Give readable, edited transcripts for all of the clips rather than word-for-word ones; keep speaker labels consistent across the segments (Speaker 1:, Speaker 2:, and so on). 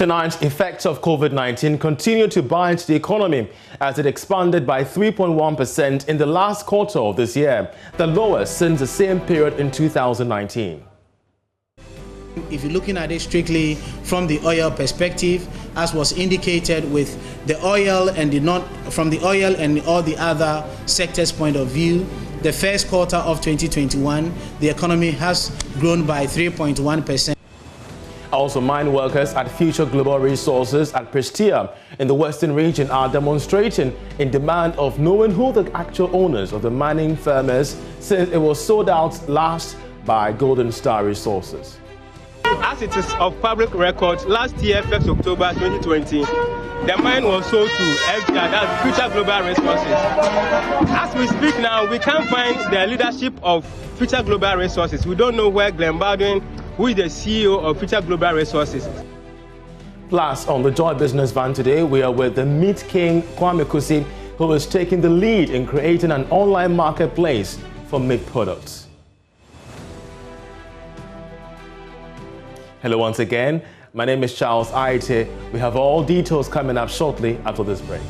Speaker 1: Tonight's effects of COVID-19 continue to bite the economy as it expanded by 3.1% in the last quarter of this year, the lowest since the same period in 2019.
Speaker 2: If you're looking at it strictly from the oil perspective, as was indicated with the oil and from the oil and all the other sectors point of view, the first quarter of 2021, the economy has grown by 3.1%.
Speaker 1: Also, mine workers at Future Global Resources at Prestea in the Western region are demonstrating in demand of knowing who the actual owners of the mining firm is, since it was sold out last by Golden Star Resources.
Speaker 3: As it is of public record, last year, 1st October 2020, the mine was sold to FGR, that's Future Global Resources. As we speak now, we can't find the leadership of Future Global Resources. We don't know where Glenn Baldwin, who is the CEO of Future Global Resources.
Speaker 1: Plus, on the Joy Business Van today, we are with the Meat King Kwame Kusi, who is taking the lead in creating an online marketplace for meat products. Hello once again, my name is Charles Aite. We have all details coming up shortly after this break.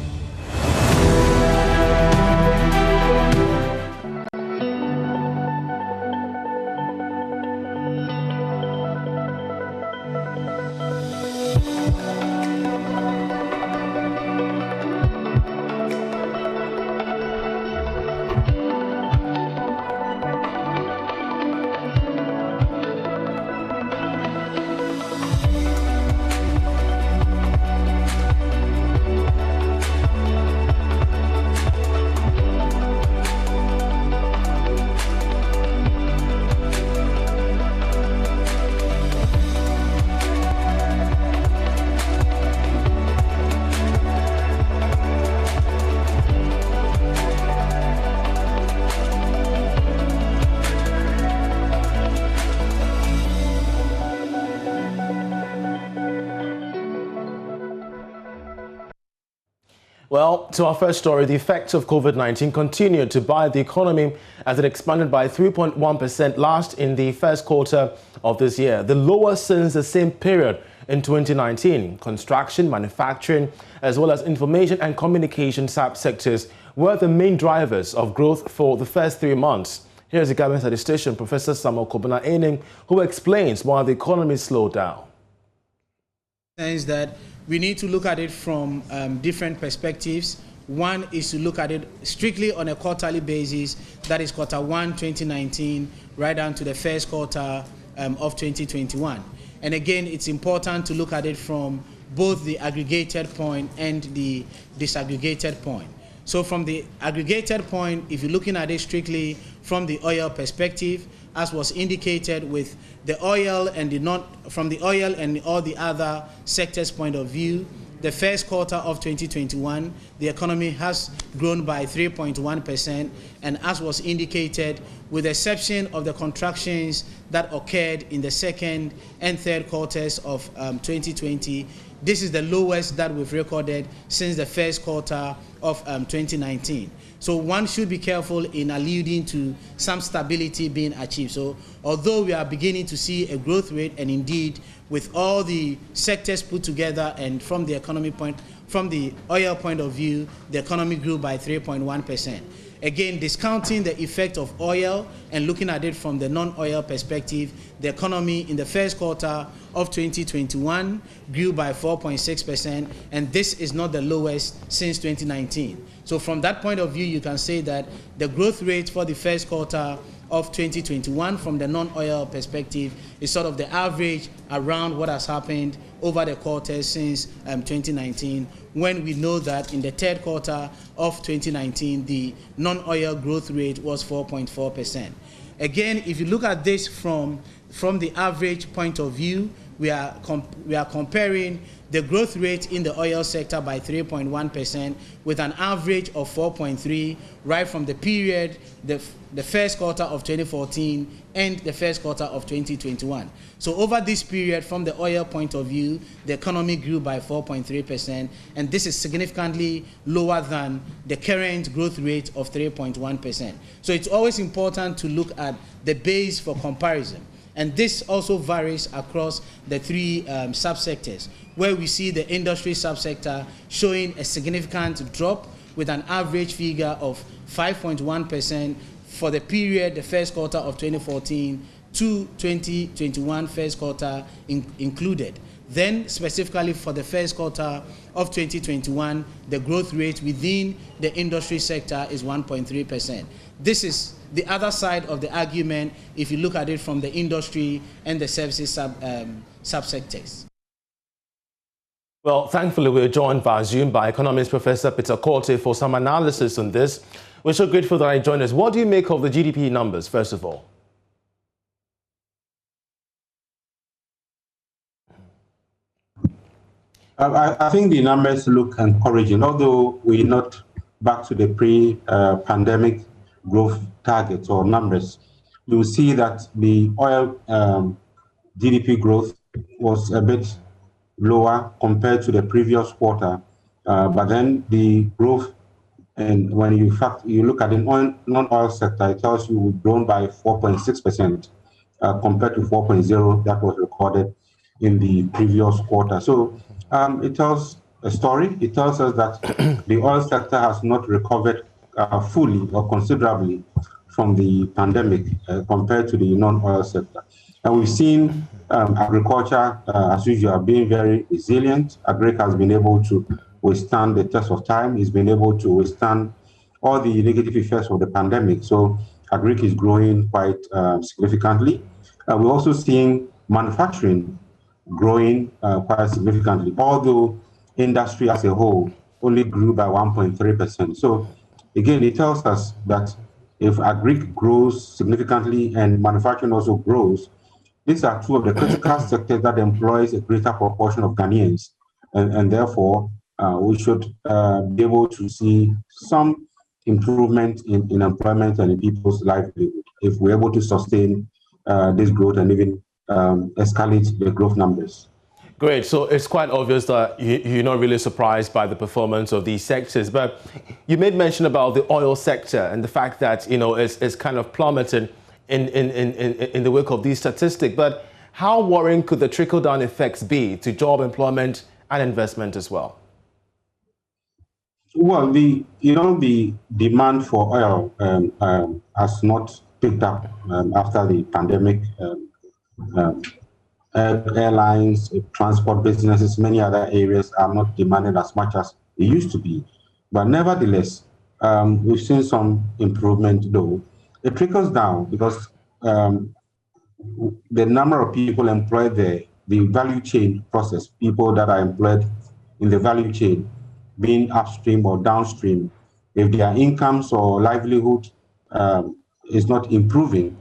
Speaker 1: Well, to our first story, the effects of COVID-19 continued to bite the economy as it expanded by 3.1% last in the first quarter of this year, the lowest since the same period in 2019. Construction, manufacturing, as well as information and communication sectors were the main drivers of growth for the first 3 months. Here's the government statistician, Professor Samuel Kobena-Aning, who explains why the economy slowed down.
Speaker 2: Is that we need to look at it from different perspectives. One is to look at it strictly on a quarterly basis, that is quarter 1 2019 right down to the first quarter of 2021. And again, it's important to look at it from both the aggregated point and the disaggregated point. So from the aggregated point, if you're looking at it strictly from the oil perspective, as was indicated with the oil and from the oil and all the other sectors point of view, the first quarter of 2021, the economy has grown by 3.1%, and as was indicated, with the exception of the contractions that occurred in the second and third quarters of 2020, this is the lowest that we've recorded since the first quarter of 2019. So one should be careful in alluding to some stability being achieved. So although we are beginning to see a growth rate, and indeed with all the sectors put together and from the oil point of view, the economy grew by 3.1%. Again, discounting the effect of oil and looking at it from the non-oil perspective, the economy in the first quarter of 2021 grew by 4.6%, and this is not the lowest since 2019. So from that point of view, you can say that the growth rate for the first quarter of 2021 from the non-oil perspective is sort of the average around what has happened over the quarters since 2019, when we know that in the third quarter of 2019, the non-oil growth rate was 4.4%. Again, if you look at this from the average point of view, we are comparing the growth rate in the oil sector by 3.1% with an average of 4.3 right from the period, the first quarter of 2014 and the first quarter of 2021. So over this period, from the oil point of view, the economy grew by 4.3%, and this is significantly lower than the current growth rate of 3.1%. So it's always important to look at the base for comparison. And this also varies across the three subsectors, where we see the industry subsector showing a significant drop with an average figure of 5.1% for the period, the first quarter of 2014 to 2021 first quarter included. Then specifically for the first quarter of 2021, the growth rate within the industry sector is 1.3%. This is the other side of the argument if you look at it from the industry and the services subsectors.
Speaker 1: Well, thankfully, we're joined via Zoom by economist Professor Peter Quartey for some analysis on this. We're so grateful that you joined us. What do you make of the GDP numbers, first of all?
Speaker 4: I think the numbers look encouraging, although we're not back to the pre-pandemic growth targets or numbers. You will see that the oil GDP growth was a bit lower compared to the previous quarter, but then the growth, and when you look at the non-oil sector, it tells you we've grown by 4.6% compared to 4.0 that was recorded in the previous quarter. So it tells a story. It tells us that the oil sector has not recovered fully or considerably from the pandemic compared to the non-oil sector. And we've seen agriculture, as usual, being very resilient. Agric has been able to withstand the test of time. It's been able to withstand all the negative effects of the pandemic. So Agric is growing quite significantly. We're also seeing manufacturing growing quite significantly, although industry as a whole only grew by 1.3%. So again, it tells us that if Agric grows significantly and manufacturing also grows, these are two of the critical sectors that employs a greater proportion of Ghanaians. And therefore, we should be able to see some improvement in employment and in people's livelihood if we're able to sustain this growth and even escalate the growth numbers.
Speaker 1: Great. So it's quite obvious that you're not really surprised by the performance of these sectors. But you made mention about the oil sector and the fact that, it's kind of plummeted in the wake of these statistics. But how worrying could the trickle-down effects be to job employment and investment as well?
Speaker 4: Well, the demand for oil has not picked up after the pandemic. Airlines, transport businesses, many other areas are not demanded as much as it used to be. But nevertheless, we've seen some improvement, though. It trickles down because the number of people employed there, the value chain process, people that are employed in the value chain, being upstream or downstream, if their incomes or livelihood is not improving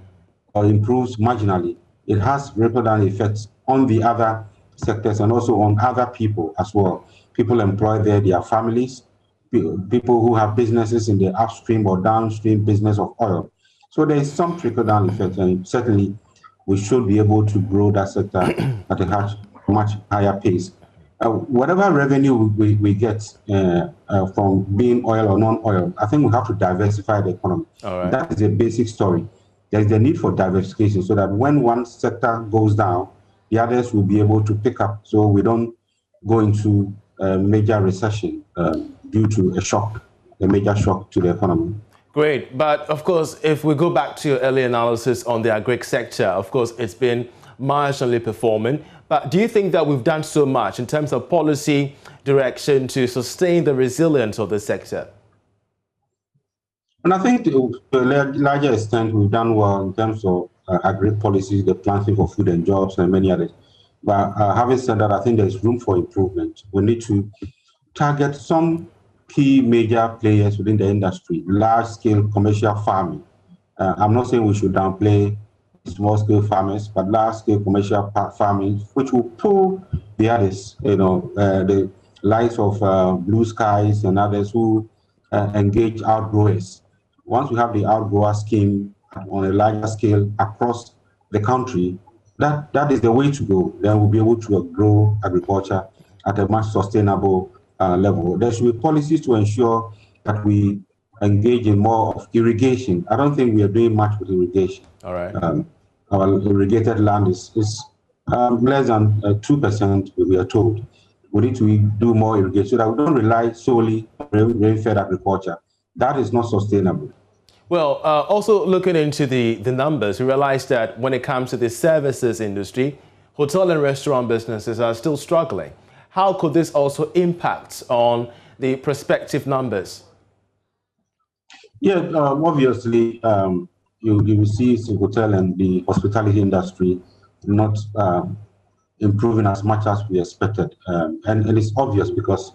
Speaker 4: or improves marginally, it has ripple down effects on the other sectors and also on other people as well. People employed there, their families, people who have businesses in the upstream or downstream business of oil. So there is some trickle down effect, and certainly we should be able to grow that sector at a much higher pace. Whatever revenue we get from being oil or non-oil, I think we have to diversify the economy.
Speaker 1: All right.
Speaker 4: That is a basic story. There is the need for diversification so that when one sector goes down, the others will be able to pick up, so we don't go into a major recession due to a major shock to the economy.
Speaker 1: Great. But of course, if we go back to your early analysis on the agric sector, of course, it's been marginally performing. But do you think that we've done so much in terms of policy direction to sustain the resilience of the sector?
Speaker 4: And I think to a larger extent, we've done well in terms of agri policies, the planting for food and jobs, and many others. But having said that, I think there's room for improvement. We need to target some key major players within the industry, large-scale commercial farming. I'm not saying we should downplay small-scale farmers, but large-scale commercial farming, which will pull the others, the likes of Blue Skies and others who engage outgrowers. Once we have the outgrower scheme on a larger scale across the country, that is the way to go. Then we'll be able to grow agriculture at a much sustainable level. There should be policies to ensure that we engage in more of irrigation. I don't think we are doing much with irrigation.
Speaker 1: All right.
Speaker 4: our irrigated land is less than 2%, we are told. We need to do more irrigation so that we don't rely solely on rain-fed agriculture. That is not sustainable.
Speaker 1: Well, also looking into the numbers, we realize that when it comes to the services industry, hotel and restaurant businesses are still struggling. How could this also impact on the prospective numbers?
Speaker 4: Yeah, obviously, you will see the hotel and the hospitality industry not improving as much as we expected. And it's obvious because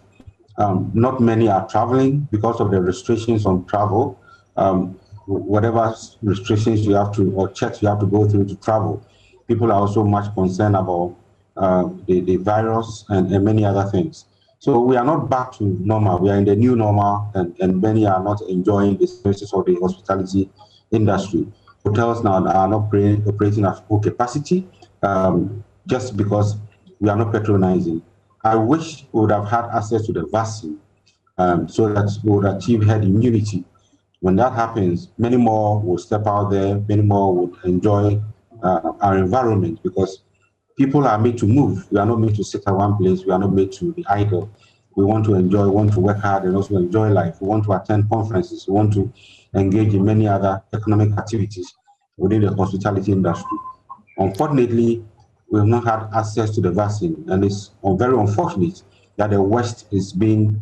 Speaker 4: not many are traveling because of the restrictions on travel. Whatever restrictions you have to, or checks you have to go through to travel. People are also much concerned about the virus and many other things. So we are not back to normal. We are in the new normal, and many are not enjoying the services of the hospitality industry. Hotels now are not operating at full capacity just because we are not patronizing. I wish we would have had access to the vaccine so that we would achieve herd immunity. When that happens, many more will step out there, many more would enjoy our environment, because people are made to move. We are not made to sit at one place. We are not made to be idle. We want to enjoy, want to work hard, and also enjoy life. We want to attend conferences. We want to engage in many other economic activities within the hospitality industry. Unfortunately, we have not had access to the vaccine, and it's very unfortunate that the West is being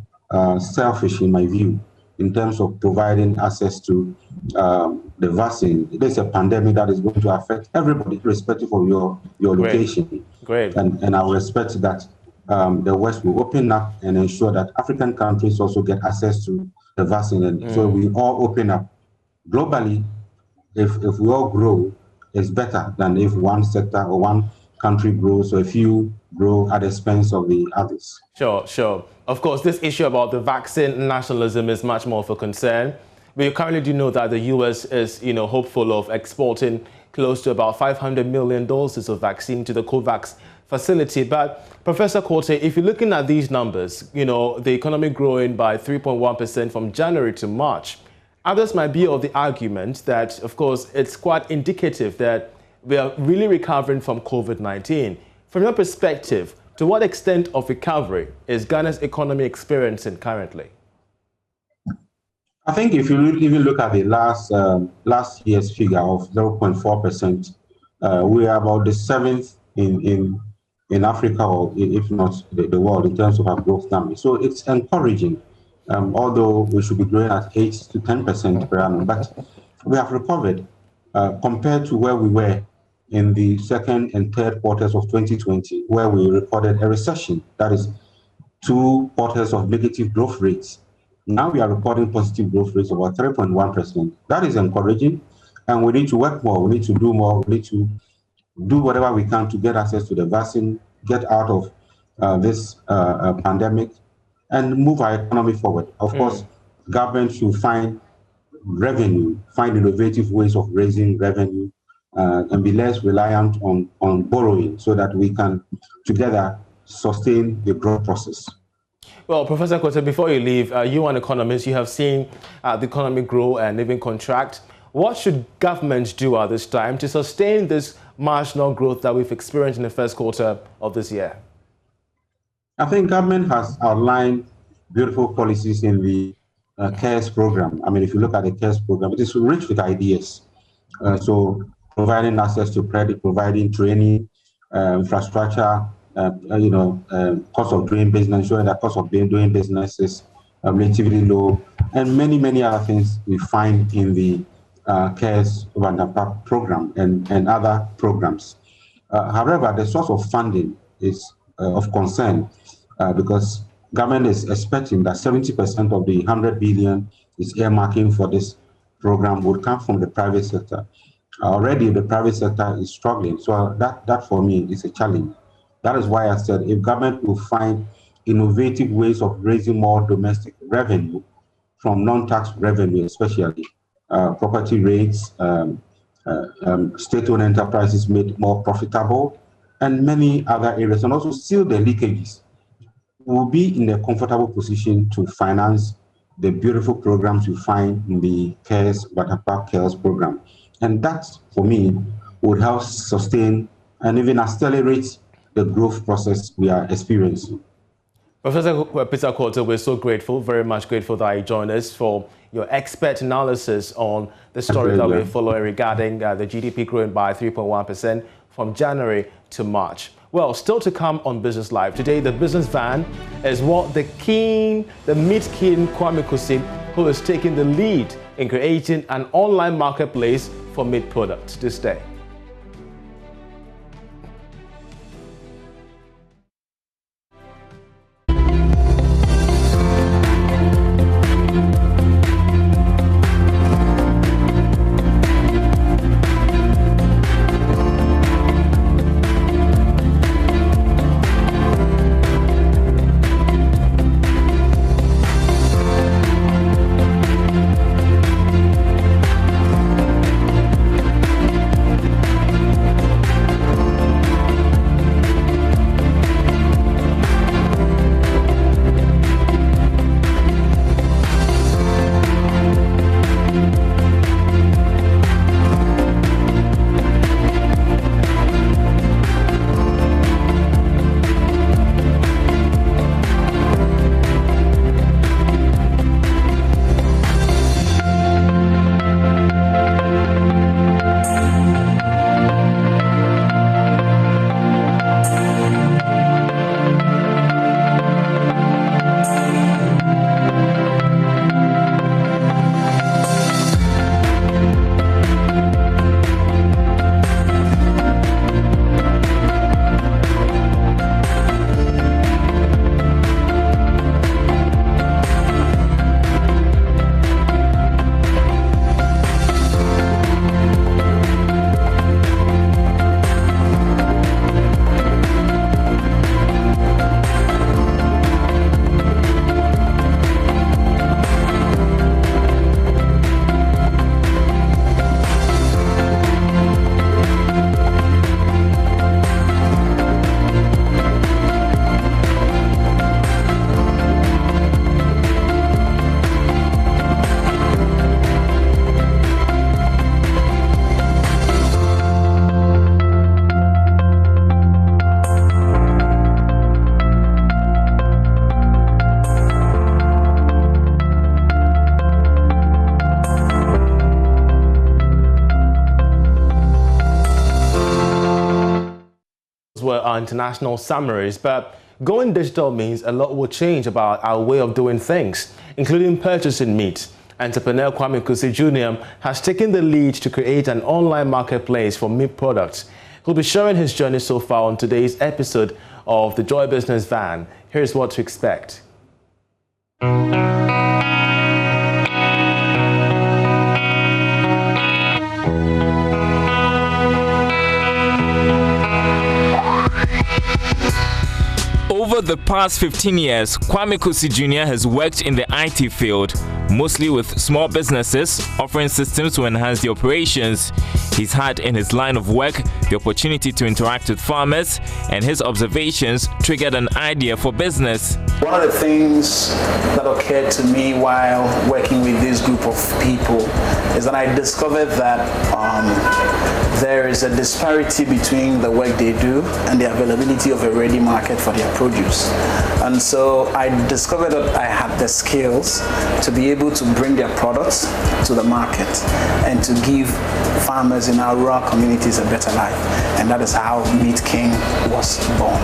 Speaker 4: selfish, in my view, in terms of providing access to the vaccine. It is a pandemic that is going to affect everybody, irrespective of your location.
Speaker 1: Great.
Speaker 4: And I will expect that the West will open up and ensure that African countries also get access to the vaccine. And so we all open up. Globally, if we all grow, it's better than if one sector or one country grows, or if you grow at the expense of the others.
Speaker 1: Sure. Of course, this issue about the vaccine nationalism is much more of a concern. We currently do know that the U.S. is, hopeful of exporting close to about 500 million doses of vaccine to the COVAX facility. But Professor Quartey, if you're looking at these numbers, the economy growing by 3.1% from January to March, others might be of the argument that, of course, it's quite indicative that we are really recovering from COVID-19. From your perspective, to what extent of recovery is Ghana's economy experiencing currently?
Speaker 4: I think if you even look at the last year's figure of 0.4%, we are about the 7th in Africa, or if not the world, in terms of our growth numbers. So it's encouraging, although we should be growing at 8 to 10% per annum. But we have recovered compared to where we were in the second and third quarters of 2020, where we recorded a recession. That is 2 quarters of negative growth rates. Now we are recording positive growth rates of about 3.1%. That is encouraging, and we need to work more. We need to do more. We need to do whatever we can to get access to the vaccine, get out of this pandemic, and move our economy forward. Of course, government should find revenue, find innovative ways of raising revenue, and be less reliant on borrowing, so that we can together sustain the growth process.
Speaker 1: Well, Professor Quartey, before you leave, you are an economist. You have seen the economy grow and even contract. What should governments do at this time to sustain this marginal growth that we've experienced in the first quarter of this year?
Speaker 4: I think government has outlined beautiful policies in the CARES program. I mean, if you look at the CARES program, it is rich with ideas. So providing access to credit, providing training, infrastructure, cost of doing business, ensuring that cost of doing business is relatively low, and many, many other things we find in the CARES program and other programs. However, the source of funding is of concern because government is expecting that 70% of the 100 billion is earmarking for this program would come from the private sector. Already the private sector is struggling, so that for me is a challenge. That is why I said if government will find innovative ways of raising more domestic revenue from non-tax revenue, especially property rates, state-owned enterprises made more profitable, and many other areas, and also seal the leakages, we'll be in a comfortable position to finance the beautiful programs you find in the CARES program. And that, for me, would help sustain and even accelerate the growth process we are experiencing.
Speaker 1: Professor Peter Quartey, we're so grateful, very much grateful that you joined us for your expert analysis on the story that we're following regarding the GDP growing by 3.1% from January to March. Well, still to come on Business Live. Today, the business van is what the meat king Kwame Kusi, who is taking the lead in creating an online marketplace for meat products this day. Were our international summaries, but going digital means a lot will change about our way of doing things, including purchasing meat. Entrepreneur Kwame Kusi Jr. has taken the lead to create an online marketplace for meat products. He'll be sharing his journey so far on today's episode of the Joy Business Van. Here's what to expect.
Speaker 5: Over the past 15 years, Kwame Kusi Jr. has worked in the IT field, mostly with small businesses, offering systems to enhance the operations. He's had in his line of work the opportunity to interact with farmers, and his observations triggered an idea for business.
Speaker 6: One of the things that occurred to me while working with this group of people is that I discovered that there is a disparity between the work they do and the availability of a ready market for their produce. And so I discovered that I had the skills to be able to bring their products to the market and to give farmers in our rural communities a better life. And that is how Meat King was born.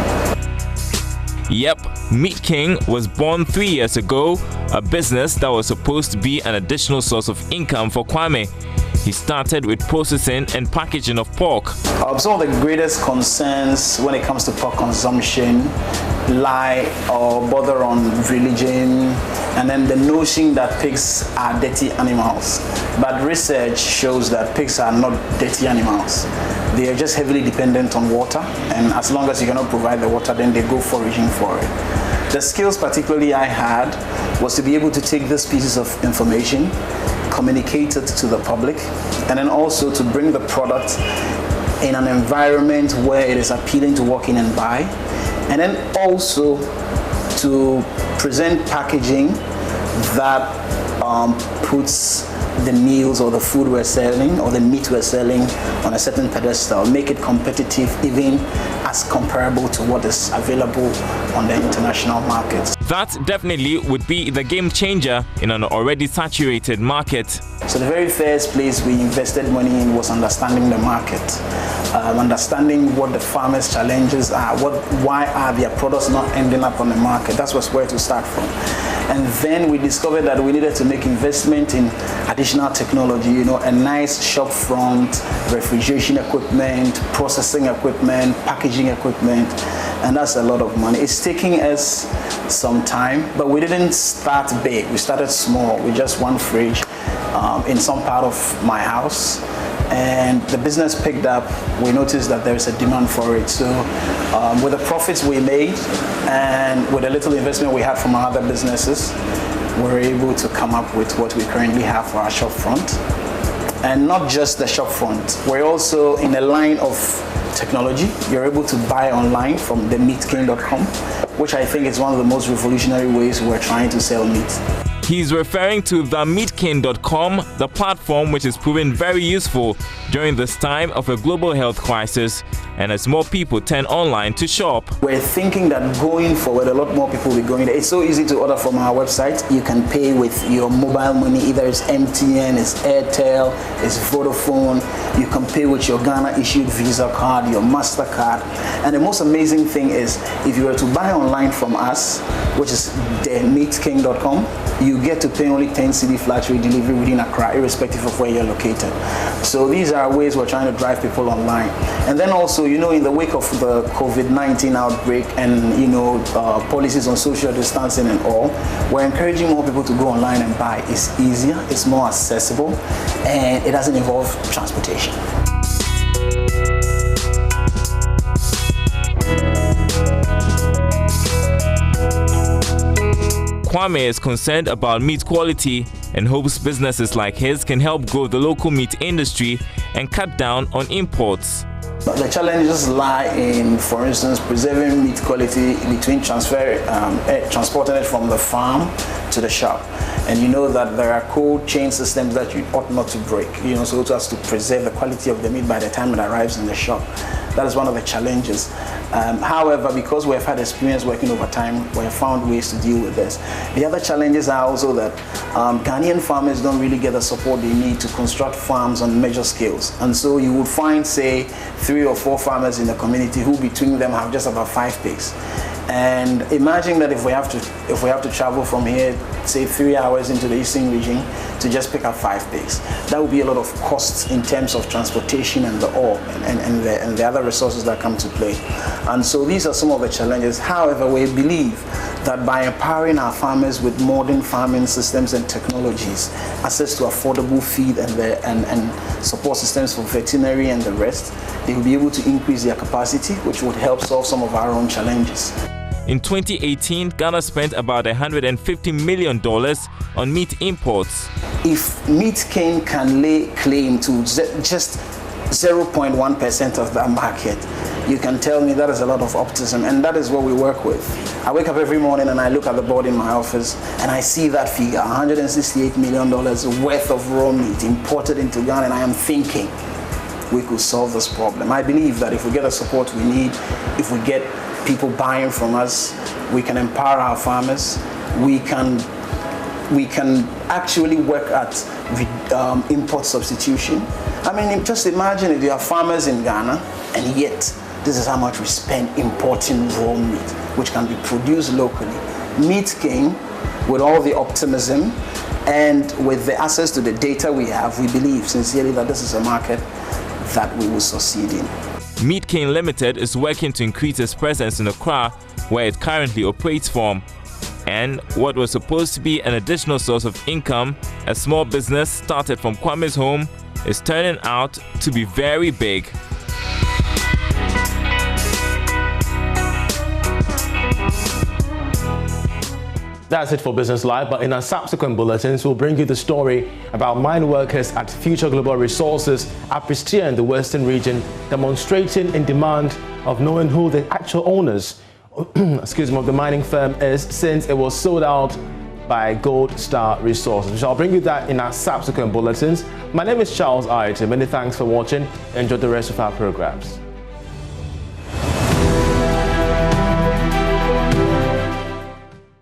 Speaker 5: Yep, Meat King was born 3 years ago, a business that was supposed to be an additional source of income for Kwame. He started with processing and packaging of pork.
Speaker 6: Some of the greatest concerns when it comes to pork consumption lie or bother on religion and then the notion that pigs are dirty animals. But research shows that pigs are not dirty animals. They are just heavily dependent on water, and as long as you cannot provide the water, then they go foraging for it. The skills particularly I had was to be able to take these pieces of information, communicate it to the public, and then also to bring the product in an environment where it is appealing to walk in and buy, and then also to present packaging that puts the meals or the food we're selling or the meat we're selling on a certain pedestal, make it competitive even as comparable to what is available on the international markets.
Speaker 5: That definitely would be the game changer in an already saturated market.
Speaker 6: So the very first place we invested money in was understanding the market, understanding what the farmers' challenges are, why are their products not ending up on the market. That was where to start from. And then we discovered that we needed to make investment in additional technology, a nice shop front, refrigeration equipment, processing equipment, packaging equipment, and that's a lot of money. It's taking us some time, but we didn't start big. We started small with just one fridge in some part of my house. And the business picked up. We noticed that there is a demand for it. So with the profits we made and with a little investment we had from our other businesses, we were able to come up with what we currently have for our shop front. And not just the shop front, we're also in a line of technology. You're able to buy online from themeatking.com, which I think is one of the most revolutionary ways we're trying to sell meat.
Speaker 5: He's referring to themeatking.com, the platform which is proven very useful during this time of a global health crisis and as more people turn online to shop.
Speaker 6: We're thinking that going forward, a lot more people will be going there. It's so easy to order from our website. You can pay with your mobile money, either it's MTN, it's Airtel, it's Vodafone. You can pay with your Ghana issued Visa card, your MasterCard. And the most amazing thing is, if you were to buy online from us, which is themeatking.com, you get to pay only 10 cedi flat rate delivery within Accra, irrespective of where you're located. So these are ways we're trying to drive people online. And then also, in the wake of the COVID-19 outbreak and, policies on social distancing and all, we're encouraging more people to go online and buy. It's easier, it's more accessible, and it doesn't involve transportation.
Speaker 5: Kwame is concerned about meat quality and hopes businesses like his can help grow the local meat industry and cut down on imports.
Speaker 6: The challenges lie in, for instance, preserving meat quality between transporting it from the farm to the shop. And you know that there are cold chain systems that you ought not to break, so as to preserve the quality of the meat by the time it arrives in the shop. That is one of the challenges. However, because we have had experience working over time, we have found ways to deal with this. The other challenges are also that Ghanaian farmers don't really get the support they need to construct farms on major scales. And so you would find, say, 3 or 4 farmers in the community who between them have just about 5 pigs. And imagine that if we have to travel from here, say 3 hours into the eastern region to just pick up 5 pigs, that would be a lot of costs in terms of transportation and the ore and the other resources that come to play. And so these are some of the challenges. However, we believe that by empowering our farmers with modern farming systems and technologies, access to affordable feed and support systems for veterinary and the rest, they will be able to increase their capacity, which would help solve some of our own challenges.
Speaker 5: In 2018, Ghana spent about $150 million on meat imports.
Speaker 6: If Meatking can lay claim to just 0.1% of that market, you can tell me that is a lot of optimism, and that is what we work with. I wake up every morning and I look at the board in my office and I see that figure, $168 million worth of raw meat imported into Ghana, and I am thinking we could solve this problem. I believe that if we get the support we need, if we get people buying from us, we can empower our farmers, we can actually work at import substitution. I mean, just imagine if you have farmers in Ghana, and yet this is how much we spend importing raw meat, which can be produced locally. Meatking, with all the optimism and with the access to the data we have, we believe sincerely that this is a market that we will succeed in.
Speaker 5: Meatking Limited is working to increase its presence in Accra, where it currently operates from. And what was supposed to be an additional source of income, a small business started from Kwame's home, is turning out to be very big.
Speaker 1: That's it for Business Live, but in our subsequent bulletins, we'll bring you the story about mine workers at Future Global Resources at Prestea in the Western region, demonstrating in demand of knowing who the actual owners of the mining firm is, since it was sold out by Gold Star Resources. We shall bring you that in our subsequent bulletins. My name is Charles Ayete. Many thanks for watching. Enjoy the rest of our programs.